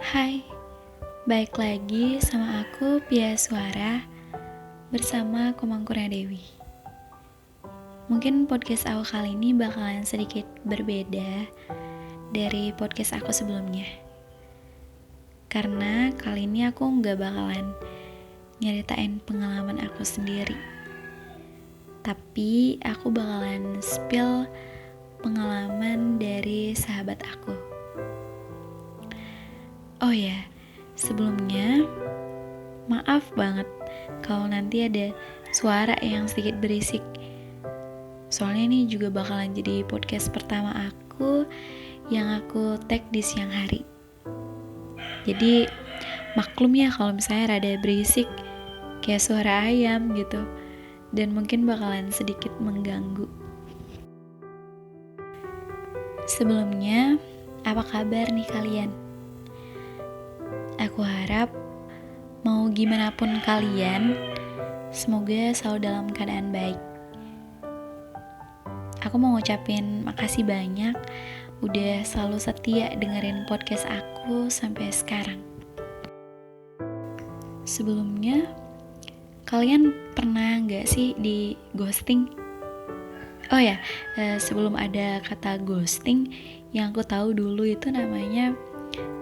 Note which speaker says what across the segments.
Speaker 1: Hai, baik lagi sama aku Pia Suara bersama Komangkurnya Dewi. Mungkin podcast aku kali ini bakalan sedikit berbeda dari podcast aku sebelumnya. Karena kali ini aku gak bakalan nyeritain pengalaman aku sendiri. Tapi aku bakalan spill pengalaman dari sahabat aku. Oh ya, sebelumnya maaf banget kalau nanti ada suara yang sedikit berisik. Soalnya ini juga bakalan jadi podcast pertama aku yang aku tag di siang hari. Jadi maklum ya kalau misalnya rada berisik kayak suara ayam gitu. Dan mungkin bakalan sedikit mengganggu. Sebelumnya, apa kabar nih kalian? Aku harap mau gimana pun kalian, semoga selalu dalam keadaan baik. Aku mau ngucapin makasih banyak udah selalu setia dengerin podcast aku sampai sekarang. Sebelumnya, kalian pernah gak sih di ghosting? Oh ya, sebelum ada kata ghosting, yang aku tahu dulu itu namanya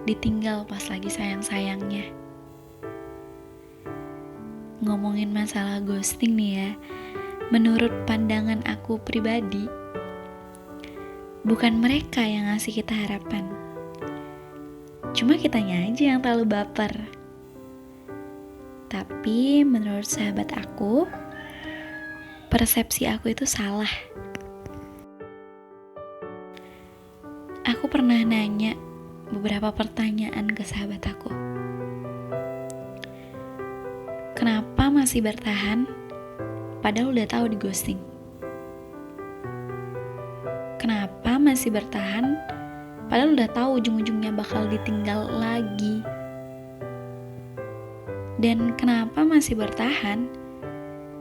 Speaker 1: ditinggal pas lagi sayang-sayangnya. Ngomongin masalah ghosting nih ya, menurut pandangan aku pribadi, bukan mereka yang ngasih kita harapan, cuma kitanya aja yang terlalu baper. Tapi menurut sahabat aku, persepsi aku itu salah. Aku pernah nanya beberapa pertanyaan ke sahabat aku. Kenapa masih bertahan padahal udah tahu di ghosting? Kenapa masih bertahan padahal udah tahu ujung-ujungnya bakal ditinggal lagi? Dan kenapa masih bertahan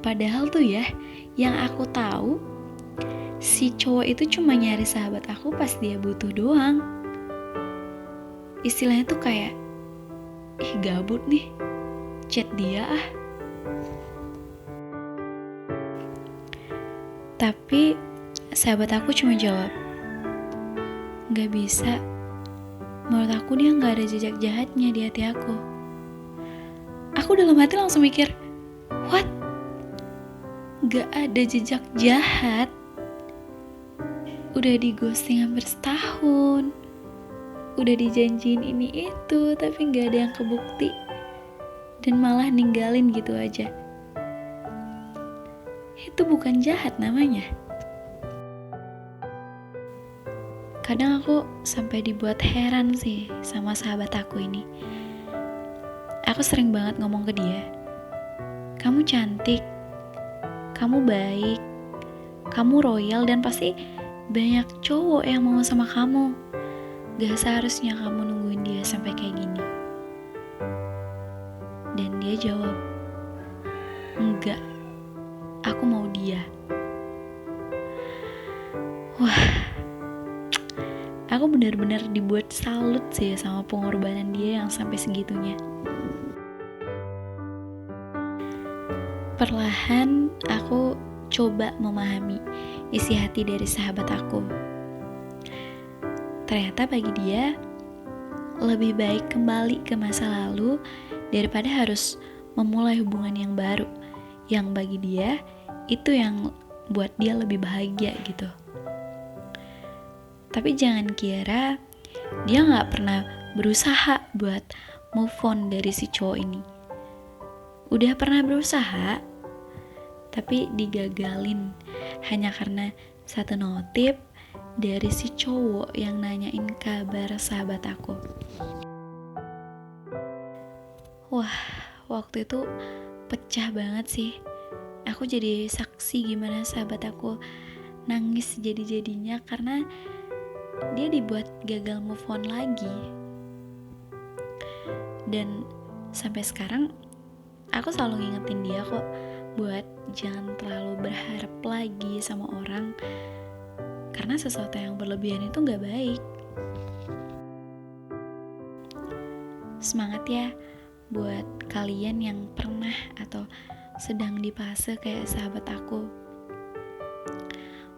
Speaker 1: padahal tuh ya, yang aku tahu si cowok itu cuma nyari sahabat aku pas dia butuh doang. Istilahnya tuh kayak, gabut nih, chat dia ah. Tapi sahabat aku cuma jawab, gak bisa, menurut aku dia gak ada jejak jahatnya di hati aku. Aku dalam hati langsung mikir, what? Gak ada jejak jahat? Udah di ghosting hampir setahun, udah dijanjiin ini itu, tapi gak ada yang kebukti, dan malah ninggalin gitu aja. Itu bukan jahat namanya. Kadang aku sampai dibuat heran sih sama sahabat aku ini. Aku sering banget ngomong ke dia, kamu cantik, kamu baik, kamu royal, dan pasti banyak cowok yang mau sama kamu. Gak seharusnya kamu nungguin dia sampai kayak gini. Dan dia jawab, enggak, aku mau dia. Wah, aku benar-benar dibuat salut sih sama pengorbanan dia yang sampai segitunya. Perlahan aku coba memahami isi hati dari sahabat aku. Ternyata bagi dia, lebih baik kembali ke masa lalu daripada harus memulai hubungan yang baru, yang bagi dia itu yang buat dia lebih bahagia gitu. Tapi jangan kira dia gak pernah berusaha buat move on dari si cowok ini. Udah pernah berusaha, tapi digagalin hanya karena satu notif dari si cowok yang nanyain kabar sahabat aku. Wah, waktu itu pecah banget sih. Aku jadi saksi gimana sahabat aku nangis jadi-jadinya karena dia dibuat gagal move on lagi. Dan sampai sekarang aku selalu ngingetin dia kok buat jangan terlalu berharap lagi sama orang, karena sesuatu yang berlebihan itu gak baik. Semangat ya buat kalian yang pernah atau sedang di fase kayak sahabat aku.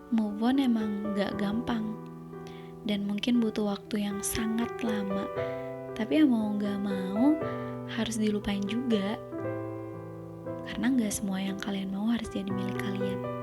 Speaker 1: Move on emang gak gampang dan mungkin butuh waktu yang sangat lama. Tapi ya mau gak mau harus dilupain juga, karena gak semua yang kalian mau harus jadi milik kalian.